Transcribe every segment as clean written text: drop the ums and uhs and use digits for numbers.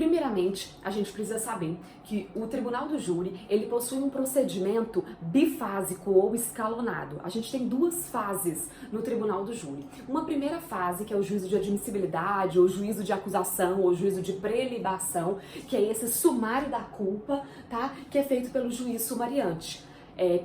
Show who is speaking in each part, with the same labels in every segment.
Speaker 1: Primeiramente, a gente precisa saber que o tribunal do júri, ele possui um procedimento bifásico ou escalonado. A gente tem duas fases no tribunal do júri. Uma primeira fase, que é o juízo de admissibilidade, ou juízo de acusação, ou juízo de prelibação, que é esse sumário da culpa, tá? Que é feito pelo juiz sumariante.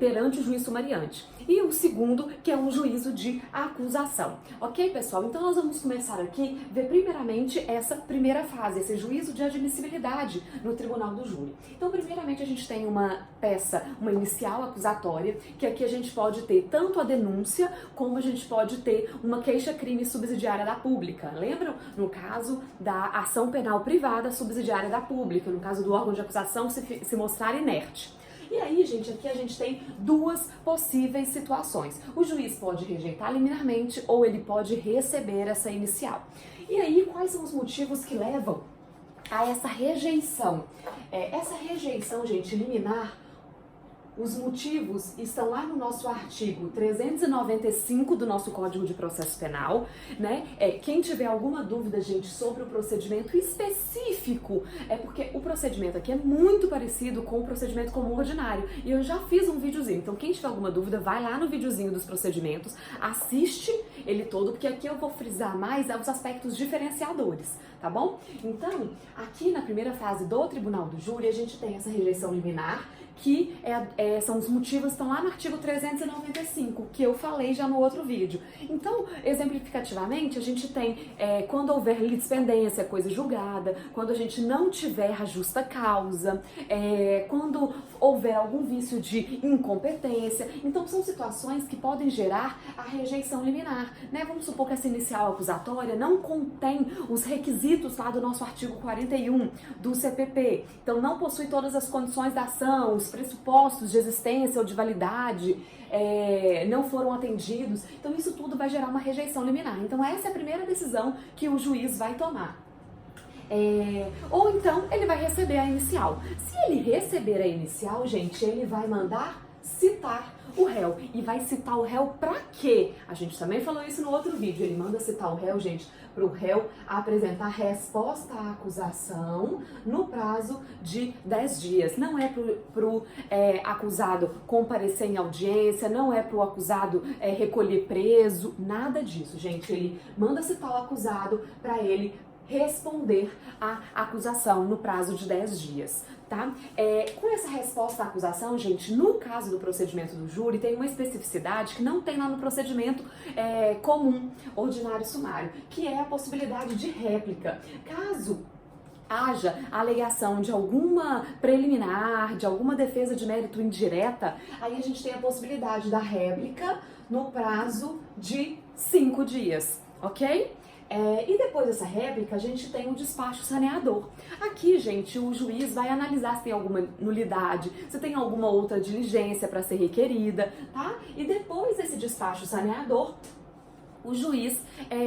Speaker 1: Perante o juiz sumariante. E o segundo, que é um juízo de acusação. Ok, pessoal? Então nós vamos começar aqui, ver primeiramente essa primeira fase, esse juízo de admissibilidade no tribunal do júri. Então, primeiramente, a gente tem uma peça, uma inicial acusatória, que aqui a gente pode ter tanto a denúncia, como a gente pode ter uma queixa-crime subsidiária da pública. Lembram? No caso da ação penal privada subsidiária da pública, no caso do órgão de acusação se mostrar inerte. E aí, gente, aqui a gente tem duas possíveis situações. O juiz pode rejeitar liminarmente ou ele pode receber essa inicial. E aí, quais são os motivos que levam a essa rejeição? Essa rejeição, gente, liminar, os motivos estão lá no nosso artigo 395 do nosso Código de Processo Penal, né? Quem tiver alguma dúvida, gente, sobre o procedimento específico, porque o procedimento aqui é muito parecido com o procedimento comum ordinário, e eu já fiz um videozinho, então quem tiver alguma dúvida, vai lá no videozinho dos procedimentos, assiste ele todo, porque aqui eu vou frisar mais os aspectos diferenciadores, tá bom? Então, aqui na primeira fase do Tribunal do Júri, a gente tem essa rejeição liminar, que são os motivos que estão lá no artigo 395, que eu falei já no outro vídeo. Então, exemplificativamente, a gente tem quando houver litispendência, coisa julgada, quando a gente não tiver a justa causa, quando houver algum vício de incompetência. Então, são situações que podem gerar a rejeição liminar, né? Vamos supor que essa inicial acusatória não contém os requisitos lá do nosso artigo 41 do CPP. Então, não possui todas as condições da ação, os pressupostos de existência ou de validade não foram atendidos. Então, isso tudo vai gerar uma rejeição liminar. Então, essa é a primeira decisão que o juiz vai tomar. Ou então, ele vai receber a inicial. Se ele receber a inicial, gente, ele vai mandar citar o réu. E vai citar o réu pra quê? A gente também falou isso no outro vídeo. Ele manda citar o réu, gente, para o réu apresentar resposta à acusação no prazo de 10 dias. Não é pro acusado comparecer em audiência, não é pro acusado recolher preso, nada disso, gente. Ele manda citar o acusado para ele responder à acusação no prazo de 10 dias, tá? Com essa resposta à acusação, gente, no caso do procedimento do júri, tem uma especificidade que não tem lá no procedimento comum, ordinário sumário, que é a possibilidade de réplica. Caso haja alegação de alguma preliminar, de alguma defesa de mérito indireta, aí a gente tem a possibilidade da réplica no prazo de 5 dias, ok? E depois dessa réplica, a gente tem o despacho saneador. Aqui, gente, o juiz vai analisar se tem alguma nulidade, se tem alguma outra diligência para ser requerida, tá? E depois desse despacho saneador, o juiz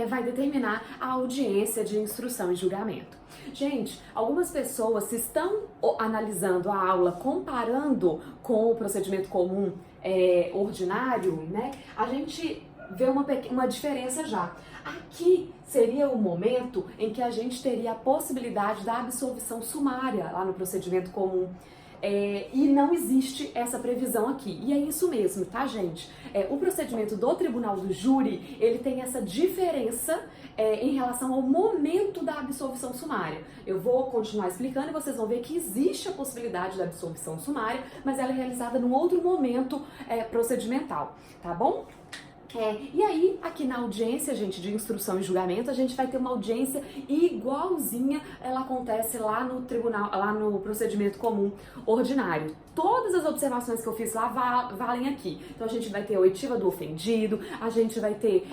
Speaker 1: vai determinar a audiência de instrução e julgamento. Gente, algumas pessoas, se estão analisando a aula comparando com o procedimento comum ordinário, né, a gente vê uma diferença já. Aqui seria o momento em que a gente teria a possibilidade da absolvição sumária lá no procedimento comum. E não existe essa previsão aqui. E é isso mesmo, tá, gente? O procedimento do Tribunal do Júri, ele tem essa diferença em relação ao momento da absolvição sumária. Eu vou continuar explicando e vocês vão ver que existe a possibilidade da absolvição sumária, mas ela é realizada num outro momento procedimental, tá bom? E aí, aqui na audiência, gente, de instrução e julgamento, a gente vai ter uma audiência igualzinha, ela acontece lá no tribunal, lá no procedimento comum ordinário. Todas as observações que eu fiz lá valem aqui. Então, a gente vai ter a oitiva do ofendido, a gente vai ter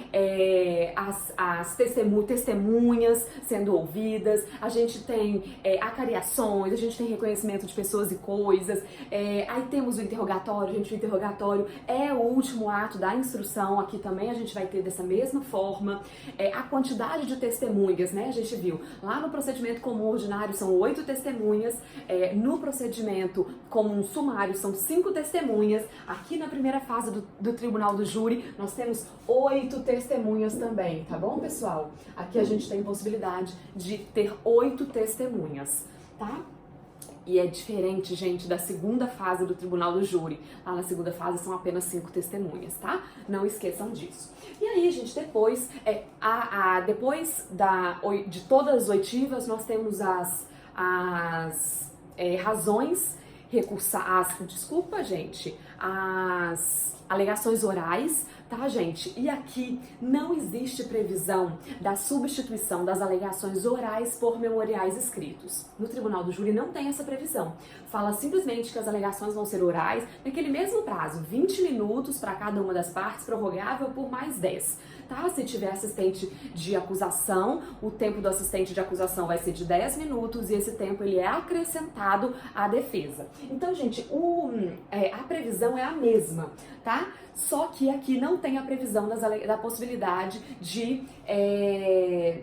Speaker 1: as testemunhas sendo ouvidas, a gente tem acariações, a gente tem reconhecimento de pessoas e coisas, aí temos o interrogatório, gente, o interrogatório é o último ato da instrução. Aqui também a gente vai ter dessa mesma forma. A quantidade de testemunhas, né, a gente viu, lá no procedimento comum ordinário são 8 testemunhas, no procedimento comum sumário, são 5 testemunhas. Aqui na primeira fase do tribunal do júri, nós temos 8 testemunhas também, tá bom, pessoal? Aqui a gente tem possibilidade de ter 8 testemunhas, tá? E é diferente, gente, da segunda fase do tribunal do júri. Lá na segunda fase são apenas 5 testemunhas, tá? Não esqueçam disso. E aí, gente, depois, de todas as oitivas, nós temos as razões as alegações orais, tá, gente? E aqui não existe previsão da substituição das alegações orais por memoriais escritos. No tribunal do júri não tem essa previsão. Fala simplesmente que as alegações vão ser orais naquele mesmo prazo, 20 minutos para cada uma das partes, prorrogável por mais 10. Tá? Se tiver assistente de acusação, o tempo do assistente de acusação vai ser de 10 minutos e esse tempo ele é acrescentado à defesa. Então, gente, a previsão é a mesma, tá? Só que aqui não tem a previsão da possibilidade de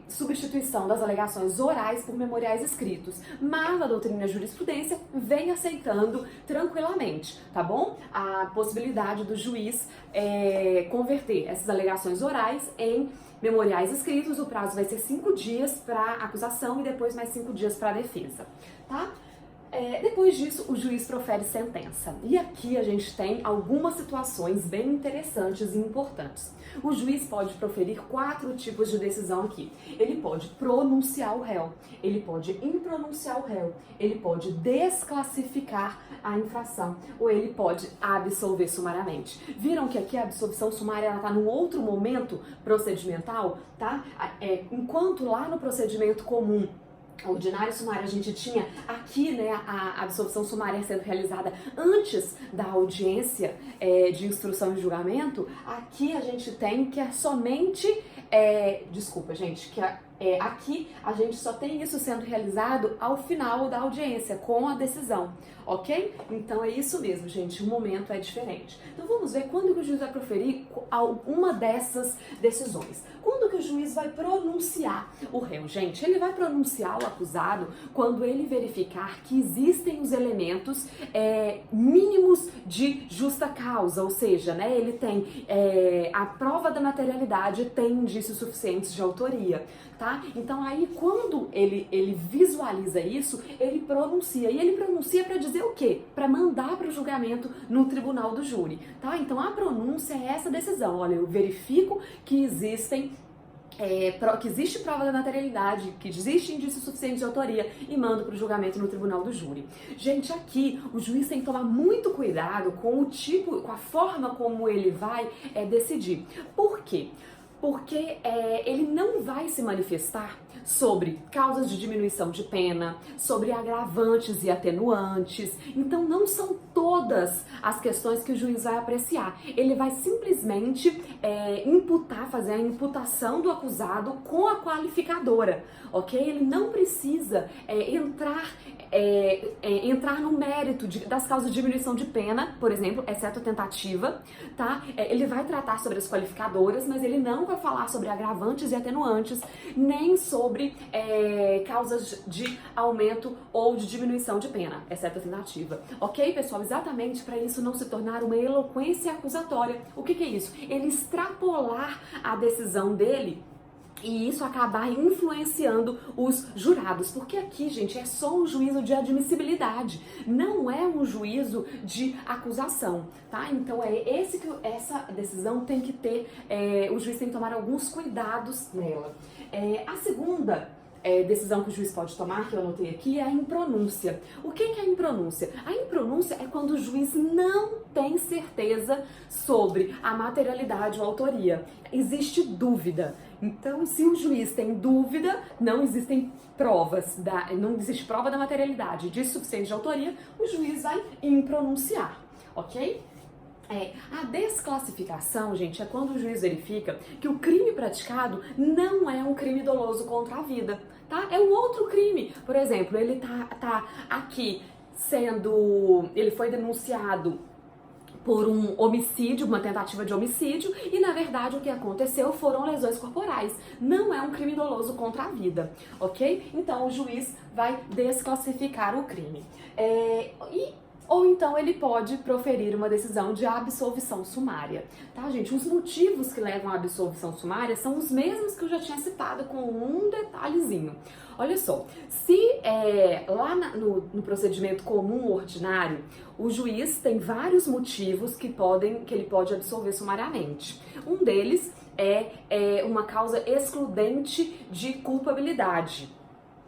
Speaker 1: substituição das alegações orais por memoriais escritos. Mas a doutrina e a jurisprudência vem aceitando tranquilamente, tá bom? A possibilidade do juiz converter essas alegações orais em memoriais escritos. O prazo vai ser 5 dias para acusação e depois mais 5 dias para a defesa, tá? Depois disso, o juiz profere sentença. E aqui a gente tem algumas situações bem interessantes e importantes. O juiz pode proferir 4 tipos de decisão aqui. Ele pode pronunciar o réu, ele pode impronunciar o réu, ele pode desclassificar a infração ou ele pode absolver sumariamente. Viram que aqui a absolvição sumária está num outro momento procedimental, tá? Enquanto lá no procedimento comum ordinário sumário a gente tinha aqui, né, a absolvição sumária sendo realizada antes da audiência de instrução e julgamento. Aqui a gente tem que é somente, aqui a gente só tem isso sendo realizado ao final da audiência, com a decisão, ok? Então é isso mesmo, gente, o momento é diferente. Então vamos ver quando que o juiz vai proferir uma dessas decisões. Quando que o juiz vai pronunciar o réu? Gente, ele vai pronunciar o acusado quando ele verificar que existem os elementos mínimos de justa causa, ou seja, né, ele tem a prova da materialidade, tem indícios suficientes de autoria, tá? Então aí quando ele visualiza isso, ele pronuncia. E ele pronuncia para dizer o quê? Para mandar para o julgamento no tribunal do júri, tá? Então a pronúncia é essa decisão. Olha, eu verifico que existe prova da materialidade, que existe indício suficiente de autoria e mando para o julgamento no tribunal do júri. Gente, aqui o juiz tem que tomar muito cuidado com com a forma como ele vai decidir. Por quê? Porque ele não vai se manifestar sobre causas de diminuição de pena, sobre agravantes e atenuantes. Então não são todas as questões que o juiz vai apreciar. Ele vai simplesmente fazer a imputação do acusado com a qualificadora, ok? Ele não precisa entrar no mérito das causas de diminuição de pena, por exemplo, exceto a tentativa, tá? Ele vai tratar sobre as qualificadoras, mas ele não vai falar sobre agravantes e atenuantes, nem sobre causas de aumento ou de diminuição de pena, exceto a tentativa. Ok, pessoal? Exatamente para isso não se tornar uma eloquência acusatória. O que é isso? Ele extrapolar a decisão dele e isso acabar influenciando os jurados, porque aqui, gente, é só um juízo de admissibilidade, não é um juízo de acusação, tá? Então essa decisão tem que ter, o juiz tem que tomar alguns cuidados nela. A segunda decisão que o juiz pode tomar, que eu anotei aqui, é a impronúncia. O que é a impronúncia? A impronúncia é quando o juiz não tem certeza sobre a materialidade ou autoria. Existe dúvida. Então, se o juiz tem dúvida, não existem provas, não existe prova da materialidade de suficiente de autoria, o juiz vai impronunciar, ok? A desclassificação, gente, é quando o juiz verifica que o crime praticado não é um crime doloso contra a vida, tá? É um outro crime. Por exemplo, ele tá aqui ele foi denunciado por um homicídio, uma tentativa de homicídio, e na verdade o que aconteceu foram lesões corporais. Não é um crime doloso contra a vida, ok? Então o juiz vai desclassificar o crime. E ou então ele pode proferir uma decisão de absolvição sumária, tá, gente? Os motivos que levam à absolvição sumária são os mesmos que eu já tinha citado, com um detalhezinho. Olha só, se lá no procedimento comum ordinário, o juiz tem vários motivos que ele pode absolver sumariamente. Um deles é uma causa excludente de culpabilidade.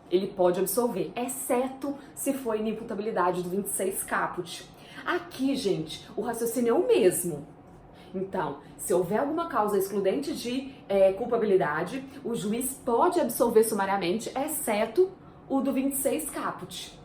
Speaker 1: Ele pode absolver, exceto se for inimputabilidade do 26 caput. Aqui, gente, o raciocínio é o mesmo. Então, se houver alguma causa excludente de culpabilidade, o juiz pode absolver sumariamente, exceto o do 26 caput,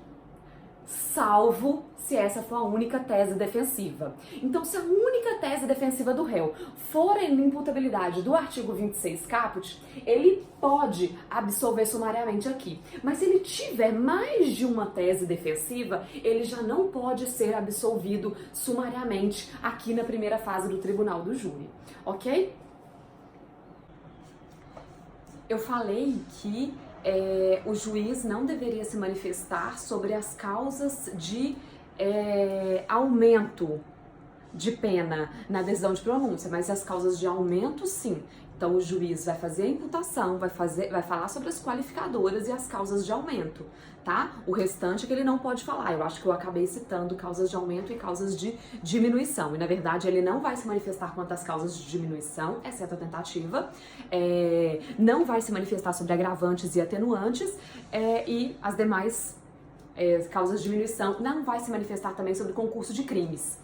Speaker 1: salvo se essa for a única tese defensiva. Então, se a única tese defensiva do réu for a inimputabilidade do artigo 26 caput, ele pode absolver sumariamente aqui. Mas se ele tiver mais de uma tese defensiva, ele já não pode ser absolvido sumariamente aqui na primeira fase do tribunal do júri, ok? Eu falei que o juiz não deveria se manifestar sobre as causas de aumento de pena na decisão de pronúncia, mas as causas de aumento, sim. Então, o juiz vai fazer a imputação, vai falar sobre as qualificadoras e as causas de aumento, tá? O restante é que ele não pode falar. Eu acho que eu acabei citando causas de aumento e causas de diminuição. E, na verdade, ele não vai se manifestar quanto às causas de diminuição, exceto a tentativa. Não vai se manifestar sobre agravantes e atenuantes. E as demais causas de diminuição. Não vai se manifestar também sobre concurso de crimes.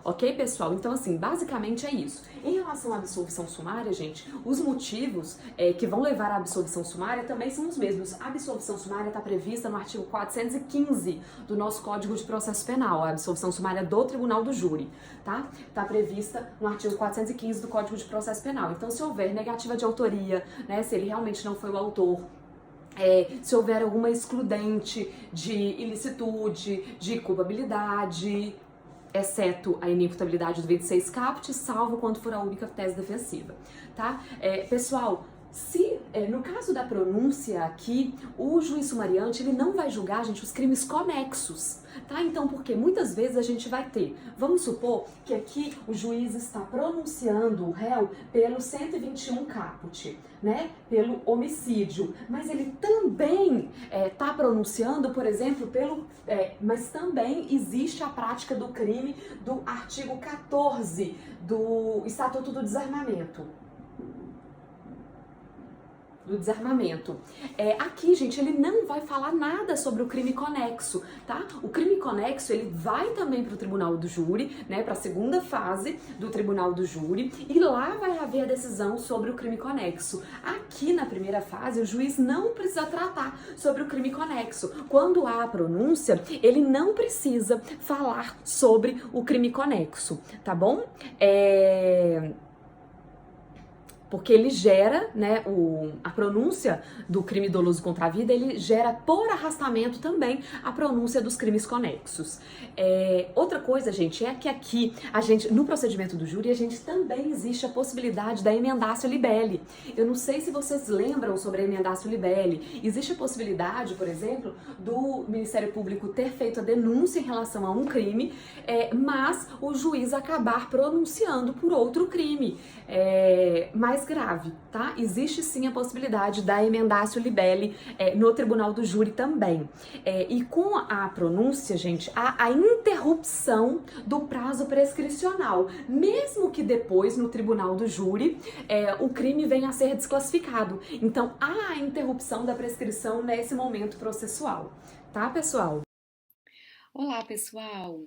Speaker 1: Ok, pessoal? Então, assim, basicamente é isso. Em relação à absolvição sumária, gente, os motivos que vão levar à absolvição sumária também são os mesmos. A absolvição sumária está prevista no artigo 415 do nosso Código de Processo Penal, a absolvição sumária do Tribunal do Júri, tá? Está prevista no artigo 415 do Código de Processo Penal. Então, se houver negativa de autoria, né, se ele realmente não foi o autor, se houver alguma excludente de ilicitude, de culpabilidade, exceto a inimputabilidade do 26 caput, salvo quando for a única tese defensiva, tá? Pessoal, se no caso da pronúncia aqui, o juiz sumariante, ele não vai julgar, gente, os crimes conexos, tá? Então, porque muitas vezes a gente vai ter, vamos supor que aqui o juiz está pronunciando o réu pelo 121 caput, né? Pelo homicídio, mas ele também está pronunciando, por exemplo, mas também existe a prática do crime do artigo 14 do Estatuto do Desarmamento. Aqui, gente, ele não vai falar nada sobre o crime conexo, tá? O crime conexo, ele vai também para o tribunal do júri, né, para a segunda fase do tribunal do júri, e lá vai haver a decisão sobre o crime conexo. Aqui, na primeira fase, o juiz não precisa tratar sobre o crime conexo. Quando há a pronúncia, ele não precisa falar sobre o crime conexo, tá bom? Porque ele gera, né, a pronúncia do crime doloso contra a vida, ele gera por arrastamento também a pronúncia dos crimes conexos. Outra coisa, gente, é que aqui, no procedimento do júri, a gente também existe a possibilidade da emendatio libelli. Eu não sei se vocês lembram sobre a emendatio libelli. Existe a possibilidade, por exemplo, do Ministério Público ter feito a denúncia em relação a um crime, mas o juiz acabar pronunciando por outro crime mais grave, tá? Existe sim a possibilidade da emendatio libelli no tribunal do júri também. E com a pronúncia, gente, há a interrupção do prazo prescricional, mesmo que depois, no tribunal do júri, o crime venha a ser desclassificado. Então, há a interrupção da prescrição nesse momento processual, tá, pessoal? Olá, pessoal!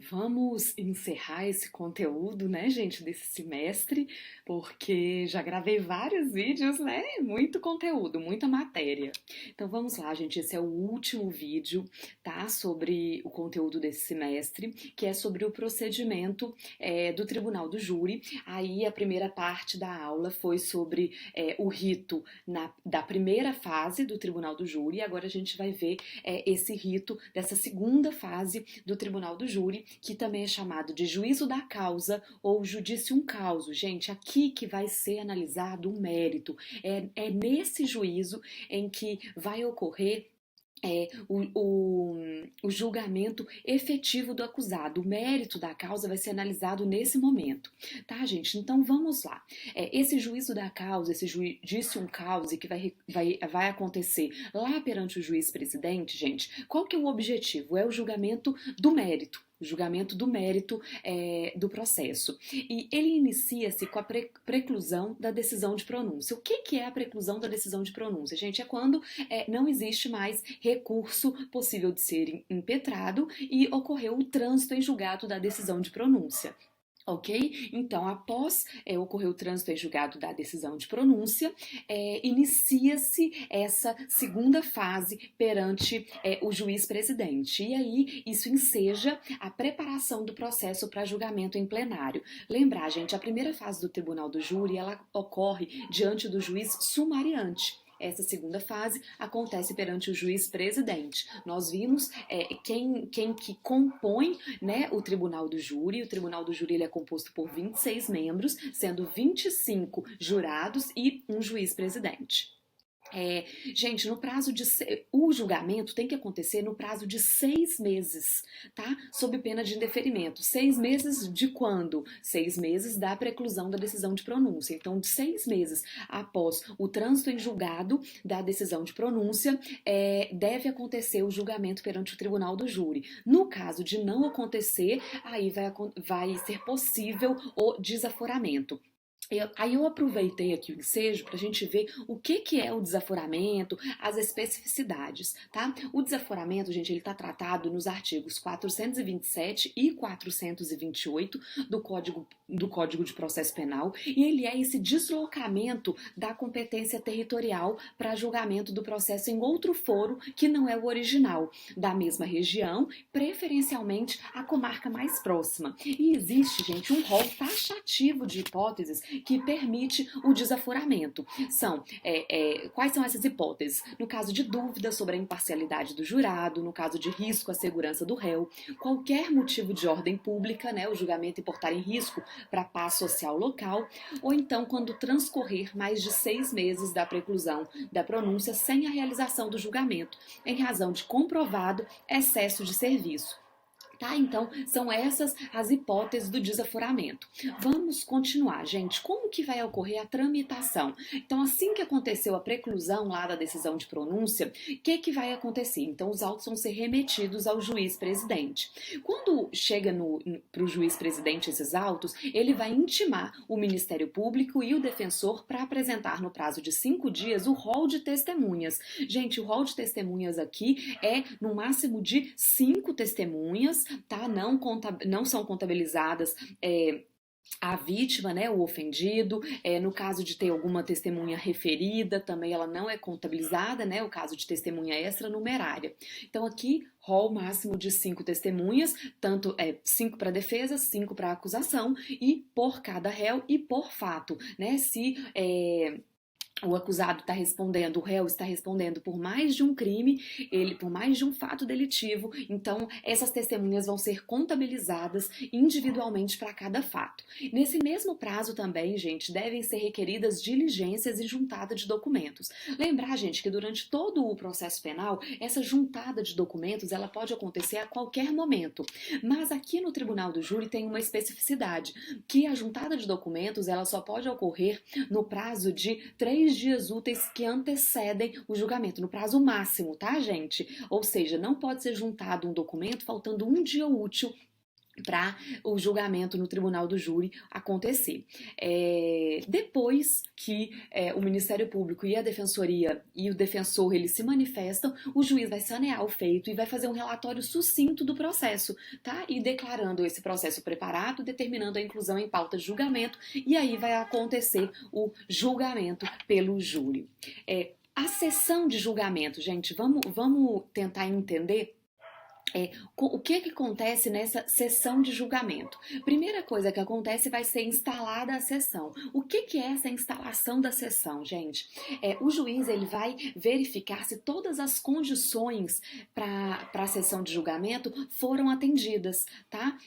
Speaker 1: Vamos encerrar esse conteúdo, né, gente, desse semestre, porque já gravei vários vídeos, né? Muito conteúdo, muita matéria. Então vamos lá, gente, esse é o último vídeo, tá? Sobre o conteúdo desse semestre, que é sobre o procedimento do Tribunal do Júri. Aí a primeira parte da aula foi sobre o rito da primeira fase do Tribunal do Júri. Agora a gente vai ver esse rito dessa segunda fase do Tribunal do Júri, que também é chamado de juízo da causa ou judicium causa. Gente, aqui que vai ser analisado o mérito. É nesse juízo em que vai ocorrer o julgamento efetivo do acusado. O mérito da causa vai ser analisado nesse momento, tá, gente? Então vamos lá. Esse juízo da causa, esse juízo causa que vai acontecer lá perante o juiz presidente, gente, qual que é o objetivo? É o julgamento do mérito. O julgamento do mérito do processo. E ele inicia-se com a preclusão da decisão de pronúncia. O que é a preclusão da decisão de pronúncia, gente? É quando não existe mais recurso possível de ser impetrado e ocorreu o trânsito em julgado da decisão de pronúncia. Ok? Então, após ocorrer o trânsito em julgado da decisão de pronúncia, inicia-se essa segunda fase perante o juiz presidente. E aí, isso enseja a preparação do processo para julgamento em plenário. Lembrar, gente, a primeira fase do tribunal do júri, ela ocorre diante do juiz sumariante. Essa segunda fase acontece perante o juiz presidente. Nós vimos quem que compõe, né, o tribunal do júri. O tribunal do júri ele é composto por 26 membros, sendo 25 jurados e um juiz presidente. Gente, o julgamento tem que acontecer no prazo de 6 meses, tá? Sob pena de indeferimento. 6 meses de quando? 6 meses da preclusão da decisão de pronúncia. Então, de 6 meses após o trânsito em julgado da decisão de pronúncia, deve acontecer o julgamento perante o tribunal do júri. No caso de não acontecer, aí vai ser possível o desaforamento. Aí eu aproveitei aqui o ensejo para a gente ver o que é o desaforamento, as especificidades, tá? O desaforamento, gente, ele está tratado nos artigos 427 e 428 do Código de Processo Penal e ele é esse deslocamento da competência territorial para julgamento do processo em outro foro que não é o original, da mesma região, preferencialmente a comarca mais próxima. E existe, gente, um rol taxativo de hipóteses que permite o desaforamento. Quais são essas hipóteses? No caso de dúvida sobre a imparcialidade do jurado, no caso de risco à segurança do réu, qualquer motivo de ordem pública, né, o julgamento importar em risco para a paz social local, ou então quando transcorrer mais de 6 meses da preclusão da pronúncia sem a realização do julgamento, em razão de comprovado excesso de serviço. Tá? Então, são essas as hipóteses do desaforamento. Vamos continuar, gente. Como que vai ocorrer a tramitação? Então, assim que aconteceu a preclusão lá da decisão de pronúncia, o que vai acontecer? Então, os autos vão ser remetidos ao juiz presidente. Quando chega para o juiz presidente esses autos, ele vai intimar o Ministério Público e o defensor para apresentar no prazo de 5 dias o rol de testemunhas. Gente, o rol de testemunhas aqui é no máximo de 5 testemunhas, tá? Não são contabilizadas a vítima, né, o ofendido, no caso de ter alguma testemunha referida, também ela não é contabilizada, né, o caso de testemunha extranumerária. Então aqui, rol máximo de 5 testemunhas, tanto 5 para defesa, 5 para acusação, e por cada réu e por fato, né, se o acusado está respondendo, o réu está respondendo por mais de um crime, por mais de um fato delitivo, então essas testemunhas vão ser contabilizadas individualmente para cada fato. Nesse mesmo prazo também, gente, devem ser requeridas diligências e juntada de documentos. Lembrar, gente, que durante todo o processo penal, essa juntada de documentos, ela pode acontecer a qualquer momento, mas aqui no Tribunal do Júri tem uma especificidade, que a juntada de documentos, ela só pode ocorrer no prazo de 3 dias úteis que antecedem o julgamento, no prazo máximo, tá, gente? Ou seja, não pode ser juntado um documento faltando um dia útil para o julgamento no Tribunal do Júri acontecer. Depois que o Ministério Público e a Defensoria e o defensor eles se manifestam, o juiz vai sanear o feito e vai fazer um relatório sucinto do processo, tá? E declarando esse processo preparado, determinando a inclusão em pauta de julgamento, e aí vai acontecer o julgamento pelo júri. A sessão de julgamento, gente, vamos tentar entender O que acontece nessa sessão de julgamento? Primeira coisa que acontece vai ser instalada a sessão. O que é essa instalação da sessão, gente? O juiz ele vai verificar se todas as condições para a sessão de julgamento foram atendidas, tá?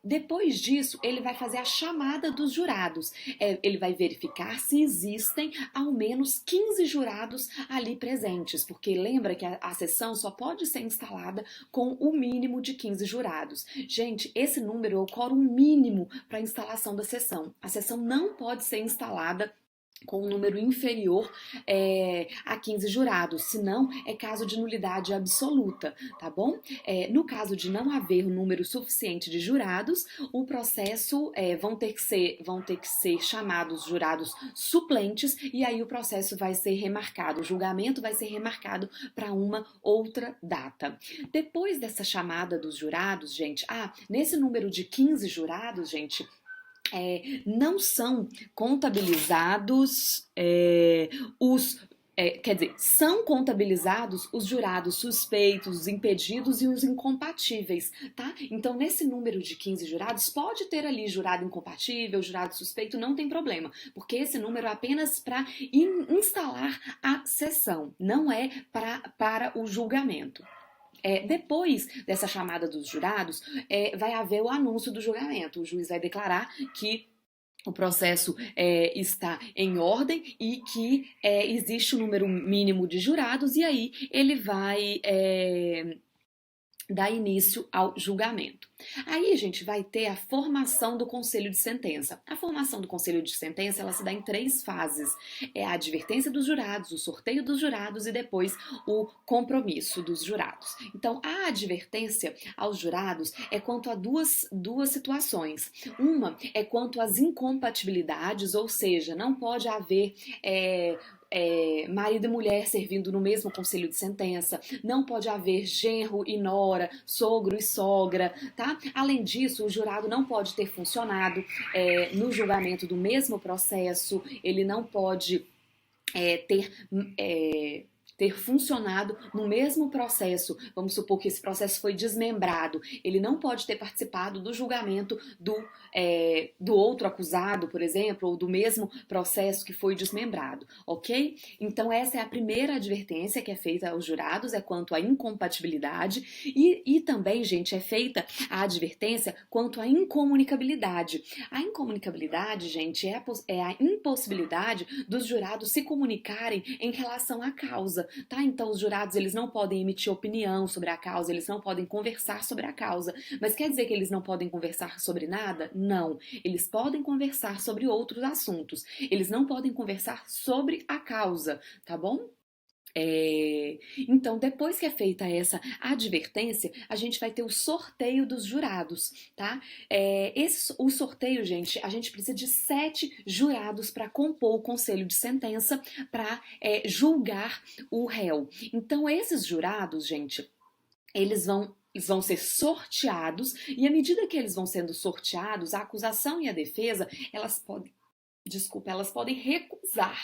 Speaker 1: Depois disso, ele vai fazer a chamada dos jurados. Ele vai verificar se existem ao menos 15 jurados ali presentes, porque lembra que a sessão só pode ser instalada com o mínimo de 15 jurados. Gente, esse número é o quórum mínimo para a instalação da sessão. A sessão não pode ser instalada com um número inferior a 15 jurados, senão é caso de nulidade absoluta, tá bom? No caso de não haver um número suficiente de jurados, o processo vão ter que ser chamados jurados suplentes e aí o processo vai ser remarcado, o julgamento vai ser remarcado para uma outra data. Depois dessa chamada dos jurados, gente, nesse número de 15 jurados, gente, não são contabilizados são contabilizados os jurados suspeitos, os impedidos e os incompatíveis, tá? Então, nesse número de 15 jurados, pode ter ali jurado incompatível, jurado suspeito, não tem problema, porque esse número é apenas para instalar a sessão, não é para o julgamento. Depois dessa chamada dos jurados, vai haver o anúncio do julgamento. O juiz vai declarar que o processo está em ordem e que existe um número mínimo de jurados, e aí ele vai dar início ao julgamento. Aí a gente vai ter a formação do conselho de sentença. A formação do conselho de sentença ela se dá em 3 fases. A advertência dos jurados, o sorteio dos jurados e depois o compromisso dos jurados. Então, a advertência aos jurados é quanto a duas situações. Uma é quanto às incompatibilidades, ou seja, não pode haver marido e mulher servindo no mesmo conselho de sentença, não pode haver genro e nora, sogro e sogra, tá? Além disso, o jurado não pode ter funcionado no julgamento do mesmo processo, ele não pode ter funcionado no mesmo processo. Vamos supor que esse processo foi desmembrado. Ele não pode ter participado do julgamento do outro acusado, por exemplo, ou do mesmo processo que foi desmembrado, ok? Então essa é a primeira advertência que é feita aos jurados, é quanto à incompatibilidade e também, gente, é feita a advertência quanto à incomunicabilidade. A incomunicabilidade, gente, é a impossibilidade dos jurados se comunicarem em relação à causa. Tá? Então os jurados eles não podem emitir opinião sobre a causa, eles não podem conversar sobre a causa, mas quer dizer que eles não podem conversar sobre nada? Não, eles podem conversar sobre outros assuntos, eles não podem conversar sobre a causa, tá bom? Então, depois que é feita essa advertência, a gente vai ter o sorteio dos jurados, tá? O sorteio, gente, a gente precisa de 7 jurados para compor o conselho de sentença para julgar o réu. Então, esses jurados, gente, eles vão ser sorteados e à medida que eles vão sendo sorteados, a acusação e a defesa, elas podem recusar.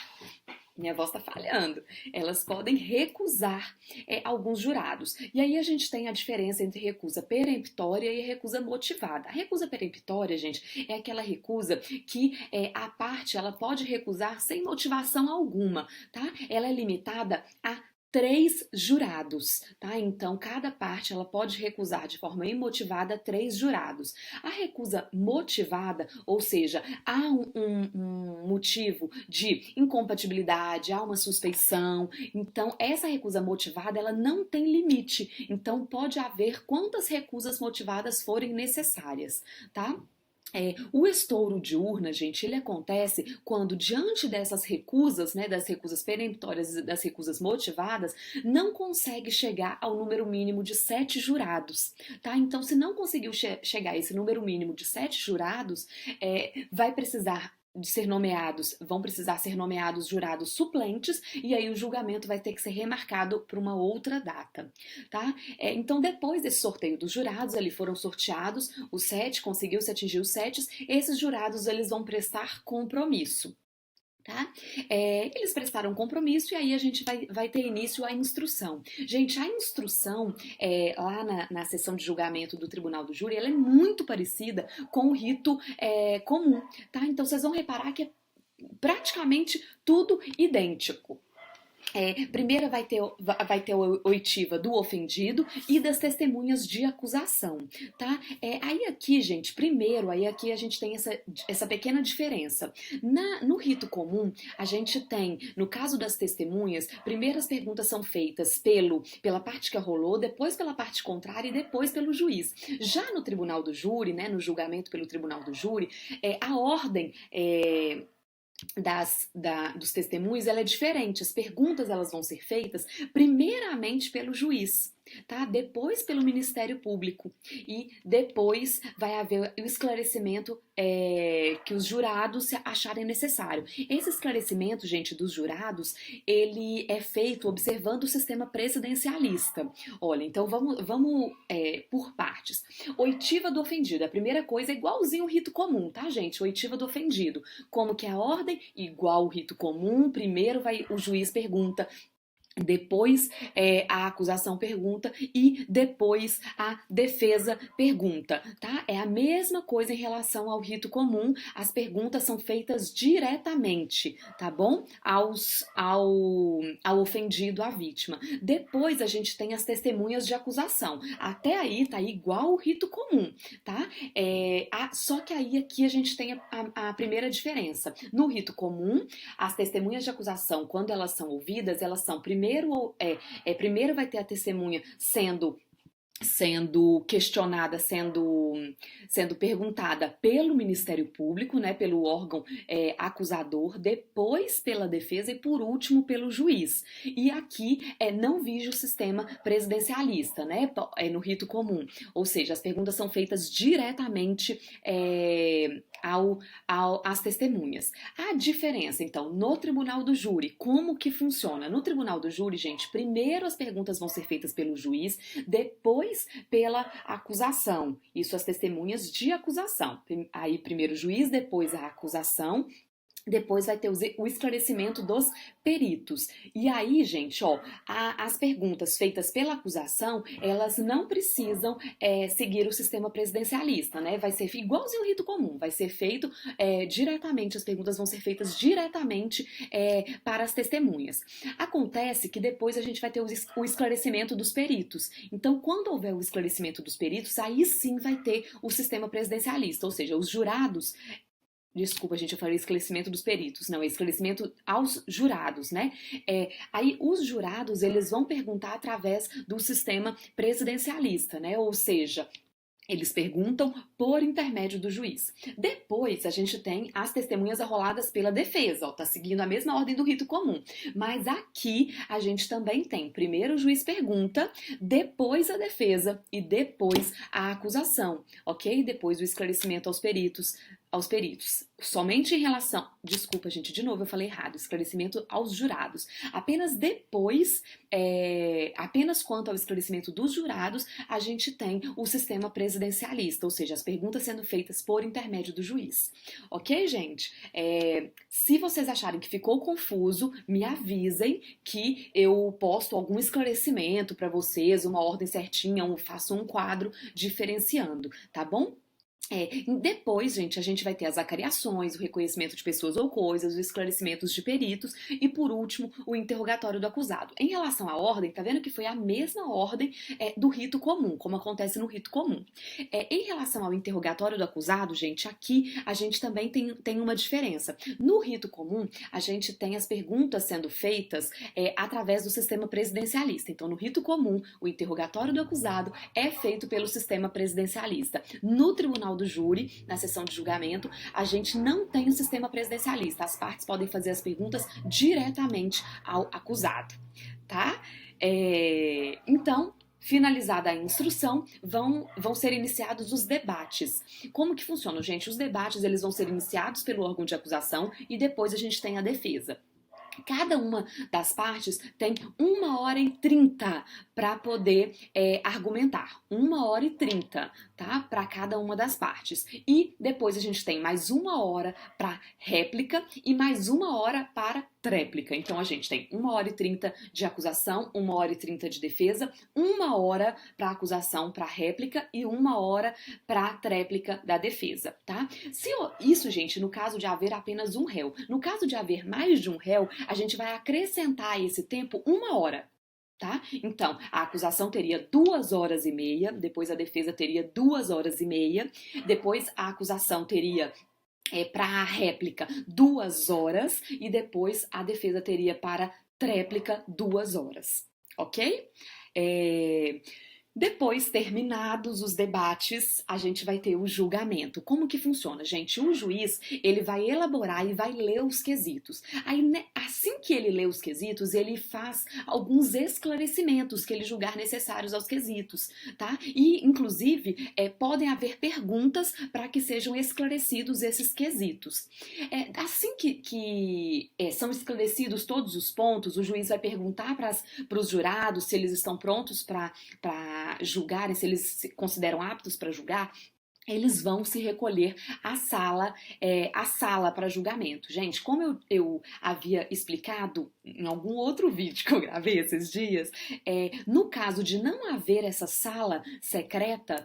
Speaker 1: Minha voz tá falhando. Elas podem recusar alguns jurados. E aí a gente tem a diferença entre recusa peremptória e recusa motivada. A recusa peremptória, gente, é aquela recusa que a parte ela pode recusar sem motivação alguma, tá? Ela é limitada a 3 jurados, tá? Então, cada parte ela pode recusar de forma imotivada 3 jurados. A recusa motivada, ou seja, há um motivo de incompatibilidade, há uma suspeição, então essa recusa motivada ela não tem limite, então pode haver quantas recusas motivadas forem necessárias, tá? O estouro de urna, gente, ele acontece quando, diante dessas recusas, né, das recusas peremptórias e das recusas motivadas, não consegue chegar ao número mínimo de 7 jurados, tá? Então, se não conseguiu chegar a esse número mínimo de 7 jurados, vão precisar ser nomeados jurados suplentes e aí o julgamento vai ter que ser remarcado para uma outra data, tá? Então, depois desse sorteio dos jurados, ali foram sorteados os 7, conseguiu-se atingir os 7, esses jurados eles vão prestar compromisso. Tá? Eles prestaram compromisso e aí a gente vai ter início à instrução. Gente, a instrução lá na sessão de julgamento do Tribunal do Júri, ela é muito parecida com o rito comum, tá? Então vocês vão reparar que é praticamente tudo idêntico. Primeiro vai ter a oitiva do ofendido e das testemunhas de acusação, tá? Aí aqui, gente, aqui a gente tem essa pequena diferença. No rito comum, a gente tem, no caso das testemunhas, primeiro as perguntas são feitas pela parte que rolou, depois pela parte contrária e depois pelo juiz. Já no tribunal do júri, né, no julgamento pelo tribunal do júri, a ordem dos testemunhos, ela é diferente. As perguntas elas vão ser feitas primeiramente pelo juiz, tá? Depois pelo Ministério Público e depois vai haver o esclarecimento que os jurados acharem necessário. Esse esclarecimento, gente, dos jurados, ele é feito observando o sistema presidencialista. Olha, então vamos por partes. Oitiva do ofendido. A primeira coisa é igualzinho o rito comum, tá, gente? Oitiva do ofendido. Como que é a ordem? Igual o rito comum. Primeiro o juiz pergunta, depois a acusação pergunta e depois a defesa pergunta, tá? É a mesma coisa em relação ao rito comum, as perguntas são feitas diretamente, tá bom? Ao ofendido, à vítima. Depois a gente tem as testemunhas de acusação. Até aí tá igual o rito comum, tá? Só que aí aqui a gente tem a primeira diferença. No rito comum, as testemunhas de acusação, quando elas são ouvidas, elas são primeiro vai ter a testemunha sendo questionada, sendo perguntada pelo Ministério Público, né, pelo órgão acusador, depois pela defesa e por último pelo juiz. E aqui não vige o sistema presidencialista, né, no rito comum. Ou seja, as perguntas são feitas diretamente às testemunhas. A diferença, então, no Tribunal do Júri, como que funciona? No Tribunal do Júri, gente, primeiro as perguntas vão ser feitas pelo juiz, depois pela acusação. Isso as testemunhas de acusação. Aí primeiro o juiz, depois a acusação, depois vai ter o esclarecimento dos peritos. E aí, gente, as perguntas feitas pela acusação, elas não precisam seguir o sistema presidencialista, né? Vai ser igualzinho o rito comum, vai ser feito diretamente, as perguntas vão ser feitas diretamente para as testemunhas. Acontece que depois a gente vai ter o esclarecimento dos peritos. Então, quando houver o esclarecimento dos peritos, aí sim vai ter o sistema presidencialista, ou seja, os jurados. Desculpa, gente, eu falei esclarecimento dos peritos. Não, é esclarecimento aos jurados, né? Aí os jurados, eles vão perguntar através do sistema presidencialista, né? Ou seja, eles perguntam por intermédio do juiz. Depois, a gente tem as testemunhas arroladas pela defesa. Tá seguindo a mesma ordem do rito comum. Mas aqui, a gente também tem. Primeiro o juiz pergunta, depois a defesa e depois a acusação, ok? Depois o esclarecimento aos peritos. Somente em relação... Desculpa, gente, de novo eu falei errado. Esclarecimento aos jurados. Apenas depois, apenas quanto ao esclarecimento dos jurados, a gente tem o sistema presidencialista, ou seja, as perguntas sendo feitas por intermédio do juiz. Ok, gente? Se vocês acharem que ficou confuso, me avisem que eu posto algum esclarecimento para vocês, uma ordem certinha, faço um quadro diferenciando, tá bom? Depois, gente, a gente vai ter as acariações, o reconhecimento de pessoas ou coisas, os esclarecimentos de peritos e, por último, o interrogatório do acusado. Em relação à ordem, tá vendo que foi a mesma ordem do rito comum, como acontece no rito comum. Em relação ao interrogatório do acusado, gente, aqui a gente também tem uma diferença. No rito comum, a gente tem as perguntas sendo feitas através do sistema presidencialista. Então, no rito comum, o interrogatório do acusado é feito pelo sistema presidencialista. No Tribunal do Júri, na sessão de julgamento, a gente não tem o sistema presidencialista. As partes podem fazer as perguntas diretamente ao acusado, tá? Então, finalizada a instrução, vão ser iniciados os debates. Como que funciona, gente? Os debates eles vão ser iniciados pelo órgão de acusação e depois a gente tem a defesa. Cada uma das partes tem 1h30 para poder argumentar. 1h30, tá? Para cada uma das partes. E depois a gente tem mais 1 hora para réplica e mais 1 hora para tréplica. Então a gente tem 1h30 de acusação, 1h30 de defesa, 1 hora para acusação, para réplica e 1 hora para tréplica da defesa, tá? Isso, gente, no caso de haver apenas um réu. No caso de haver mais de um réu, a gente vai acrescentar a esse tempo 1 hora. Tá? Então, a acusação teria 2h30, depois a defesa teria 2h30, depois a acusação teria para a réplica 2 horas e depois a defesa teria para tréplica 2 horas, ok? Depois, terminados os debates, a gente vai ter o julgamento. Como que funciona, gente? O juiz, ele vai elaborar e vai ler os quesitos. Aí, né, assim que ele lê os quesitos, ele faz alguns esclarecimentos que ele julgar necessários aos quesitos, tá? E, inclusive, podem haver perguntas para que sejam esclarecidos esses quesitos. Assim que são esclarecidos todos os pontos, o juiz vai perguntar para os jurados se eles estão prontos para julgarem, se eles se consideram aptos para julgar. Eles vão se recolher à sala para julgamento. Gente, como eu havia explicado em algum outro vídeo que eu gravei esses dias, no caso de não haver essa sala secreta,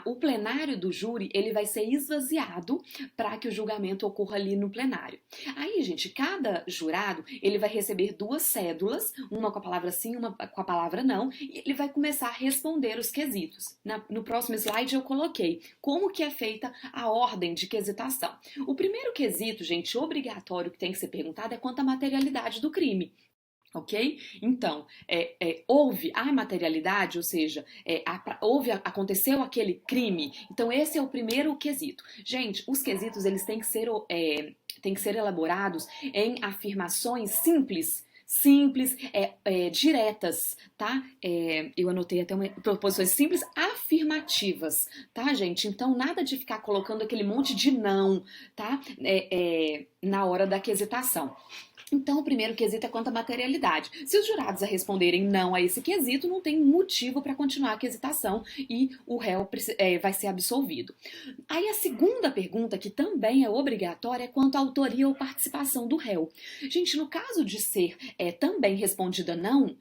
Speaker 1: o plenário do júri ele vai ser esvaziado para que o julgamento ocorra ali no plenário. Aí, gente, cada jurado ele vai receber 2 cédulas, uma com a palavra sim, uma com a palavra não, e ele vai começar a responder os quesitos. No próximo slide eu coloquei como que é feita a ordem de quesitação. O primeiro quesito, gente, obrigatório que tem que ser perguntado é quanto à materialidade do crime. Ok? Então, houve a materialidade, ou seja, aconteceu aquele crime. Então, esse é o primeiro quesito. Gente, os quesitos eles têm que ser elaborados em afirmações simples, diretas, tá? Eu anotei até proposições simples afirmativas, tá, gente? Então, nada de ficar colocando aquele monte de não, tá? Na hora da quesitação. Então, o primeiro quesito é quanto à materialidade. Se os jurados responderem não a esse quesito, não tem motivo para continuar a quesitação e o réu vai ser absolvido. Aí a segunda pergunta, que também é obrigatória, é quanto à autoria ou participação do réu. Gente, no caso de ser também respondida não,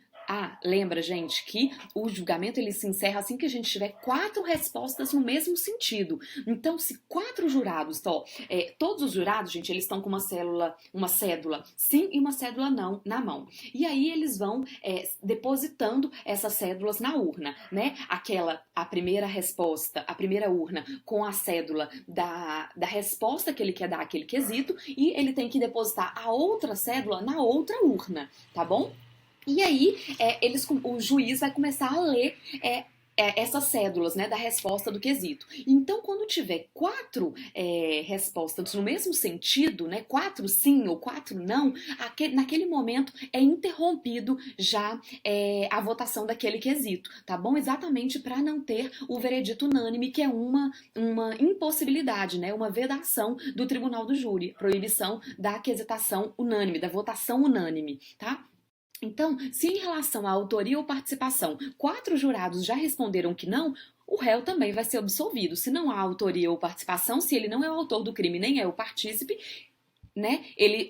Speaker 1: lembra, gente, que o julgamento ele se encerra assim que a gente tiver 4 respostas no mesmo sentido. Então, se 4 jurados, todos os jurados, gente, eles estão com uma cédula sim e uma cédula não na mão. E aí eles vão depositando essas cédulas na urna, né? A primeira resposta, a primeira urna com a cédula da resposta que ele quer dar àquele quesito e ele tem que depositar a outra cédula na outra urna, tá bom? E aí, o juiz vai começar a ler essas cédulas, né, da resposta do quesito. Então, quando tiver 4 respostas no mesmo sentido, né, 4 sim ou 4 não, naquele momento é interrompido já a votação daquele quesito, tá bom? Exatamente para não ter o veredito unânime, que é uma impossibilidade, né, uma vedação do tribunal do júri, proibição da quesitação unânime, da votação unânime, tá? Então, se em relação à autoria ou participação 4 jurados já responderam que não, o réu também vai ser absolvido. Se não há autoria ou participação, se ele não é o autor do crime nem é o partícipe, né, ele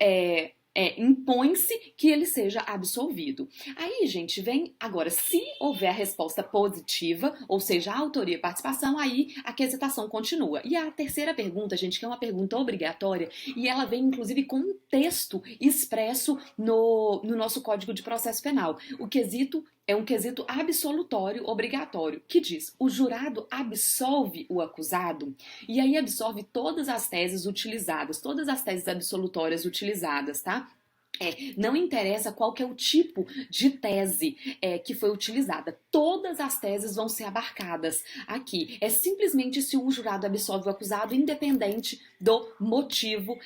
Speaker 1: impõe-se que ele seja absolvido. Aí, gente, vem agora, se houver a resposta positiva, ou seja, a autoria e participação, aí a quesitação continua. E a terceira pergunta, gente, que é uma pergunta obrigatória, e ela vem, inclusive, com um texto expresso no nosso Código de Processo Penal. O quesito é um quesito absolutório obrigatório, que diz: o jurado absolve o acusado, e aí absolve todas as teses utilizadas, todas as teses absolutórias utilizadas, tá? Não interessa qual que é o tipo de tese que foi utilizada. Todas as teses vão ser abarcadas aqui. É simplesmente se o jurado absolve o acusado, independente do motivo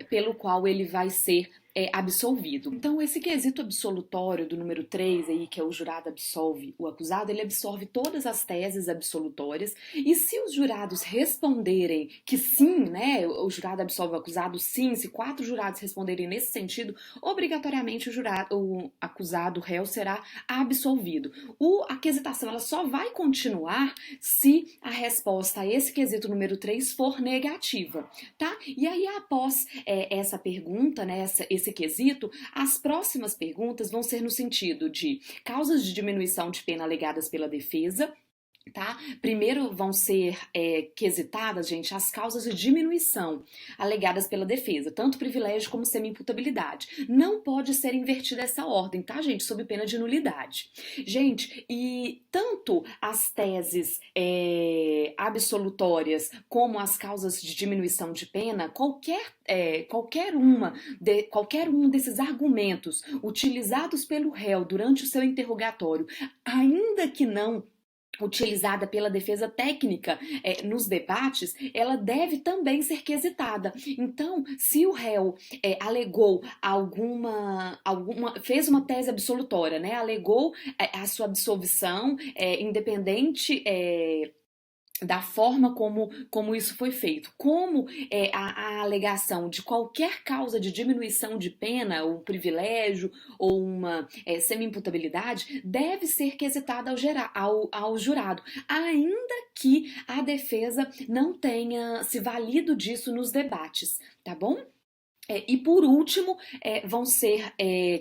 Speaker 1: pelo qual ele vai ser absolvido. Então, esse quesito absolutório do número 3 aí, que é o jurado absolve o acusado, ele absorve todas as teses absolutórias, e se os jurados responderem que sim, né, o jurado absolve o acusado sim, se 4 jurados responderem nesse sentido, obrigatoriamente o acusado, o réu, será absolvido. A quesitação ela só vai continuar se a resposta a esse quesito número 3 for negativa, tá? E aí, após essa pergunta, né, esse quesito, as próximas perguntas vão ser no sentido de causas de diminuição de pena alegadas pela defesa. Tá? Primeiro vão ser quesitadas, gente, as causas de diminuição alegadas pela defesa, tanto privilégio como semi-imputabilidade. Não pode ser invertida essa ordem, tá, gente? Sob pena de nulidade. Gente, e tanto as teses absolutórias como as causas de diminuição de pena, qualquer um desses argumentos utilizados pelo réu durante o seu interrogatório, ainda que não utilizada pela defesa técnica nos debates, ela deve também ser quesitada. Então, se o réu alegou fez uma tese absolutória, né, alegou a sua absolvição, independente da forma como isso foi feito, como a alegação de qualquer causa de diminuição de pena, ou privilégio, ou uma semi-imputabilidade, deve ser quesitada ao jurado, ainda que a defesa não tenha se valido disso nos debates, tá bom? E por último, vão ser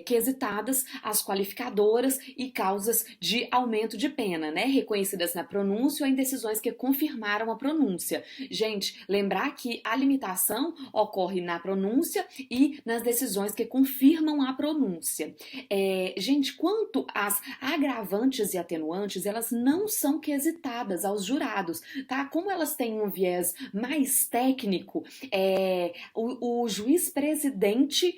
Speaker 1: quesitadas as qualificadoras e causas de aumento de pena, né? Reconhecidas na pronúncia ou em decisões que confirmaram a pronúncia. Gente, lembrar que a limitação ocorre na pronúncia e nas decisões que confirmam a pronúncia. Gente, quanto às agravantes e atenuantes, elas não são quesitadas aos jurados, tá? Como elas têm um viés mais técnico, o juiz presidente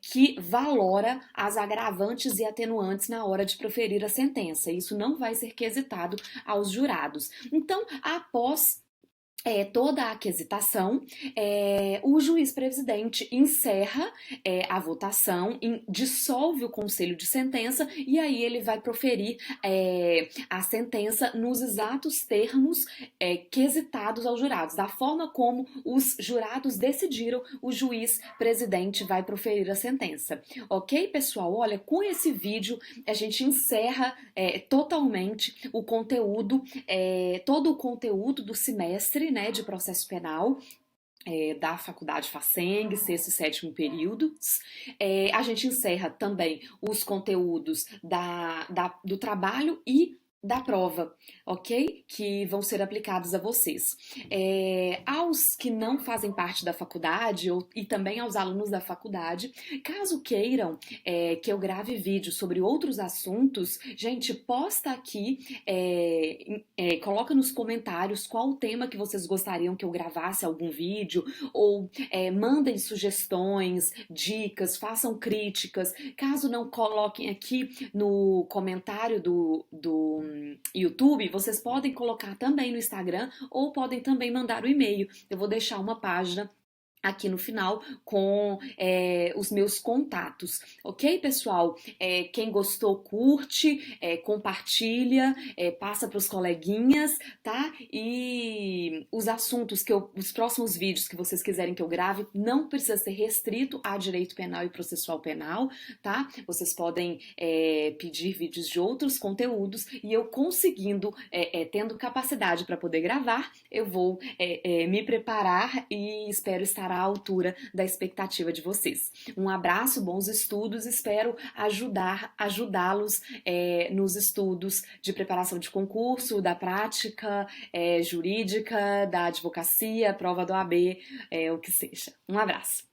Speaker 1: que valora as agravantes e atenuantes na hora de proferir a sentença. Isso não vai ser quesitado aos jurados. Então, após toda a quesitação, o juiz presidente encerra a votação, dissolve o conselho de sentença e aí ele vai proferir a sentença nos exatos termos quesitados aos jurados. Da forma como os jurados decidiram, o juiz presidente vai proferir a sentença. Ok, pessoal? Olha, com esse vídeo a gente encerra totalmente o conteúdo, todo o conteúdo do semestre, né, de processo penal da faculdade Faceng, sexto e sétimo períodos. A gente encerra também os conteúdos do trabalho e da prova, ok? Que vão ser aplicados a vocês. Aos que não fazem parte da faculdade e também aos alunos da faculdade, caso queiram que eu grave vídeo sobre outros assuntos, gente, posta aqui, coloca nos comentários qual o tema que vocês gostariam que eu gravasse algum vídeo, ou mandem sugestões, dicas, façam críticas. Caso não coloquem aqui no comentário do YouTube, vocês podem colocar também no Instagram ou podem também mandar o e-mail. Eu vou deixar uma página aqui no final com os meus contatos, ok, pessoal? Quem gostou, curte, compartilha, passa para os coleguinhas, tá? E os assuntos os próximos vídeos que vocês quiserem que eu grave, não precisa ser restrito a direito penal e processual penal, tá? Vocês podem pedir vídeos de outros conteúdos e eu conseguindo, tendo capacidade para poder gravar, eu vou me preparar e espero estar à altura da expectativa de vocês. Um abraço, bons estudos, espero ajudá-los nos estudos de preparação de concurso, da prática jurídica, da advocacia, prova do AB, o que seja. Um abraço.